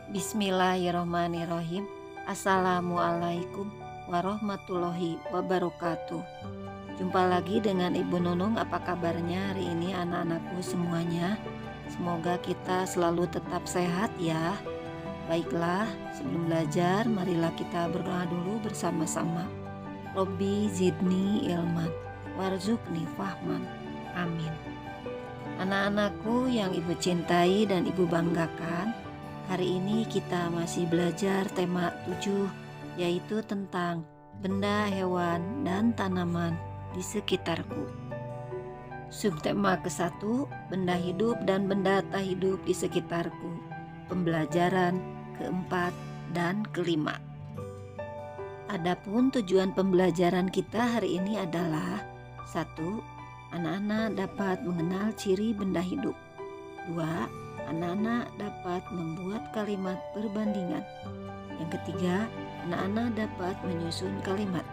Bismillahirrohmanirrohim. Assalamualaikum warahmatullahi wabarakatuh. Jumpa lagi dengan Ibu Nunung. Apa kabarnya hari ini anak-anakku semuanya? Semoga kita selalu tetap sehat ya. Baiklah, sebelum belajar marilah kita berdoa dulu bersama-sama. Robbi zidni ilman warzuqni fahman. Amin. Anak-anakku yang Ibu cintai dan Ibu banggakan, hari ini kita masih belajar tema 7, yaitu tentang benda, hewan, dan tanaman di sekitarku. Subtema ke-1, benda hidup dan benda tak hidup di sekitarku. Pembelajaran ke-4 dan ke-5. Adapun tujuan pembelajaran kita hari ini adalah 1. Anak-anak dapat mengenal ciri benda hidup. 2. Anak-anak dapat membuat kalimat perbandingan. Yang ketiga, anak-anak dapat menyusun kalimat.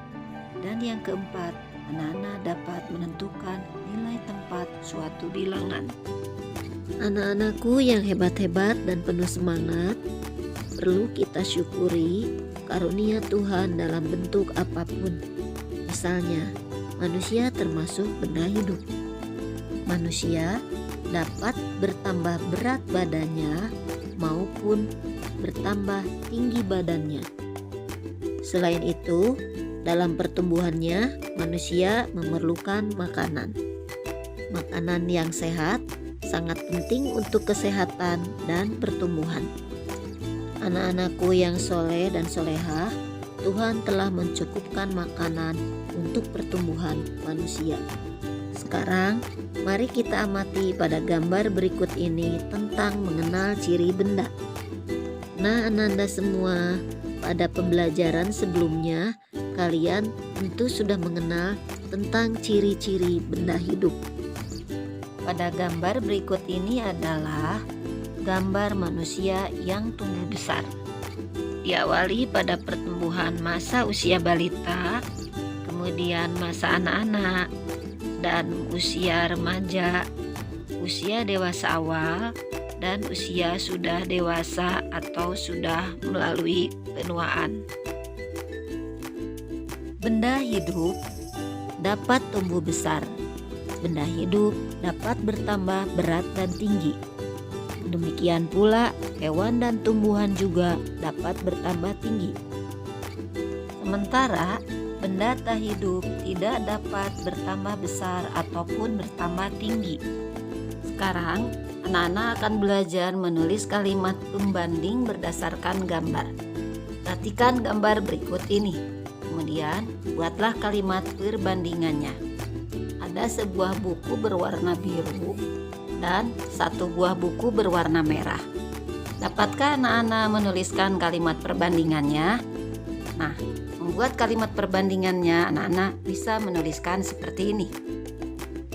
Dan yang keempat, anak-anak dapat menentukan nilai tempat suatu bilangan. Anak-anakku yang hebat-hebat dan penuh semangat, perlu kita syukuri karunia Tuhan dalam bentuk apapun. Misalnya, manusia termasuk benda hidup. Manusia dapat bertambah berat badannya maupun bertambah tinggi badannya. Selain itu, dalam pertumbuhannya, manusia memerlukan makanan. Makanan yang sehat sangat penting untuk kesehatan dan pertumbuhan. Anak-anakku yang soleh dan solehah, Tuhan telah mencukupkan makanan untuk pertumbuhan manusia. Sekarang, mari kita amati pada gambar berikut ini tentang mengenal ciri benda. Nah, Ananda semua, pada pembelajaran sebelumnya, kalian tentu sudah mengenal tentang ciri-ciri benda hidup. Pada gambar berikut ini adalah gambar manusia yang tumbuh besar. Diawali pada pertumbuhan masa usia balita, kemudian masa anak-anak, dan usia remaja, usia dewasa awal, dan usia sudah dewasa atau sudah melalui penuaan. Benda hidup dapat tumbuh besar. Benda hidup dapat bertambah berat dan tinggi. Demikian pula hewan dan tumbuhan juga dapat bertambah tinggi. Sementara benda tak hidup tidak dapat bertambah besar ataupun bertambah tinggi. Sekarang anak-anak akan belajar menulis kalimat pembanding berdasarkan gambar. Perhatikan gambar berikut ini. Kemudian buatlah kalimat perbandingannya. Ada sebuah buku berwarna biru dan satu buah buku berwarna merah. Dapatkah anak-anak menuliskan kalimat perbandingannya? Nah, membuat kalimat perbandingannya, anak-anak bisa menuliskan seperti ini.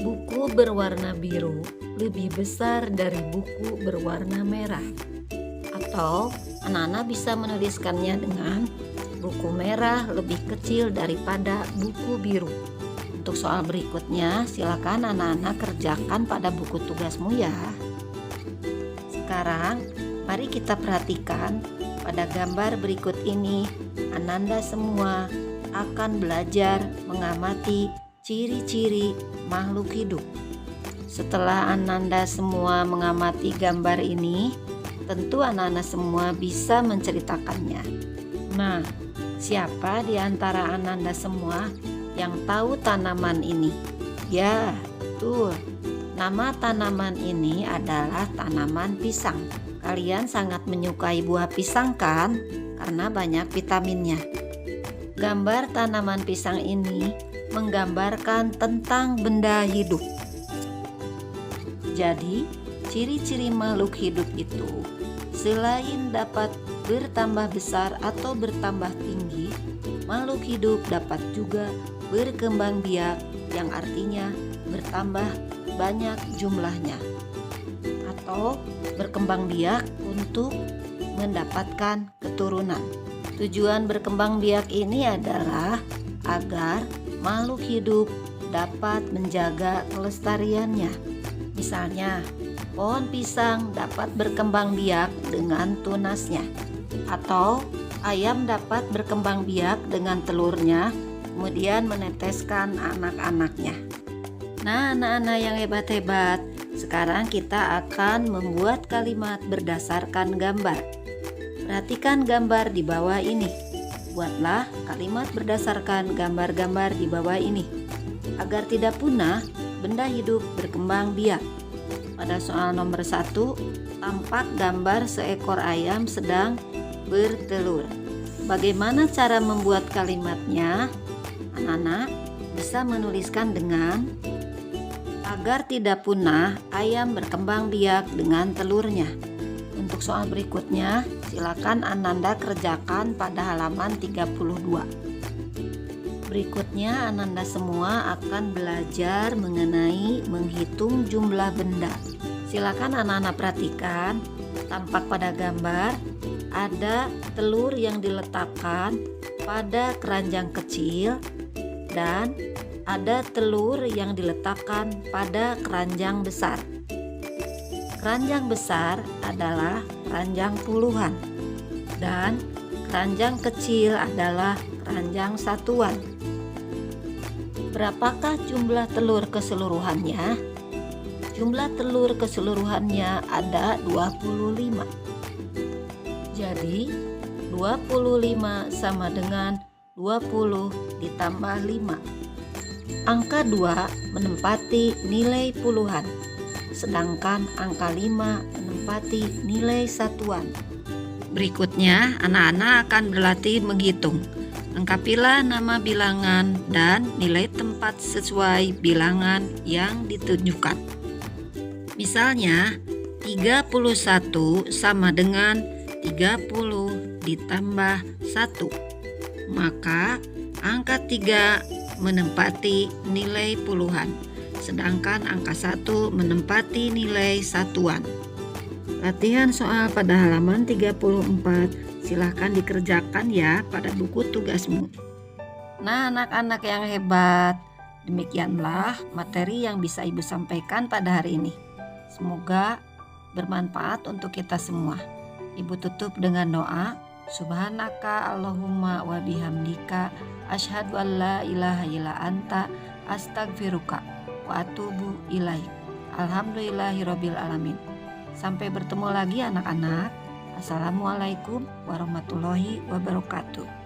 Buku berwarna biru lebih besar dari buku berwarna merah. Atau anak-anak bisa menuliskannya dengan buku merah lebih kecil daripada buku biru. Untuk soal berikutnya, silakan anak-anak kerjakan pada buku tugasmu ya. Sekarang, mari kita perhatikan pada gambar berikut ini. Ananda semua akan belajar mengamati ciri-ciri makhluk hidup. Setelah Ananda semua mengamati gambar ini, tentu anak-anak semua bisa menceritakannya. Nah, siapa di antara Ananda semua yang tahu tanaman ini? Ya, betul. Nama tanaman ini adalah tanaman pisang. Kalian sangat menyukai buah pisang kan? Karena banyak vitaminnya. Gambar tanaman pisang ini menggambarkan tentang benda hidup. Jadi, ciri-ciri makhluk hidup itu selain dapat bertambah besar atau bertambah tinggi, makhluk hidup dapat juga berkembang biak, yang artinya bertambah banyak jumlahnya, atau berkembang biak untuk mendapatkan keturunan. Tujuan berkembang biak ini adalah agar makhluk hidup dapat menjaga kelestariannya. Misalnya, pohon pisang dapat berkembang biak dengan tunasnya, atau ayam dapat berkembang biak dengan telurnya, kemudian meneteskan anak-anaknya. Nah, anak-anak yang hebat-hebat, sekarang kita akan membuat kalimat berdasarkan gambar. Perhatikan gambar di bawah ini. Buatlah kalimat berdasarkan gambar-gambar di bawah ini. Agar tidak punah, benda hidup berkembang biak. Pada soal nomor 1, tampak gambar seekor ayam sedang bertelur. Bagaimana cara membuat kalimatnya? Anak-anak bisa menuliskan dengan agar tidak punah, ayam berkembang biak dengan telurnya. Untuk soal berikutnya, silakan Ananda kerjakan pada halaman 32. Berikutnya, Ananda semua akan belajar mengenai menghitung jumlah benda. Silakan anak-anak perhatikan, tampak pada gambar ada telur yang diletakkan pada keranjang kecil dan ada telur yang diletakkan pada keranjang besar. Keranjang besar adalah keranjang puluhan dan keranjang kecil adalah keranjang satuan. Berapakah jumlah telur keseluruhannya? Jumlah telur keseluruhannya ada 25. Jadi 25 sama dengan 20 ditambah 5. Angka 2 menempati nilai puluhan, sedangkan angka 5 menempati nilai satuan. Berikutnya, anak-anak akan berlatih menghitung. Lengkapilah nama bilangan dan nilai tempat sesuai bilangan yang ditunjukkan. Misalnya, 31 sama dengan 30 ditambah 1. Maka angka 3 menempati nilai puluhan, sedangkan angka 1 menempati nilai satuan. Latihan soal pada halaman 34 silahkan dikerjakan ya pada buku tugasmu. Nah, anak-anak yang hebat, demikianlah materi yang bisa Ibu sampaikan pada hari ini. Semoga bermanfaat untuk kita semua. Ibu tutup dengan doa. Subhanaka Allahumma wa bihamdika asyhadu an la ilaha illa anta astaghfiruka wa atubu ilaik. Alhamdulillahirabbil alamin. Sampai bertemu lagi anak-anak. Assalamualaikum warahmatullahi wabarakatuh.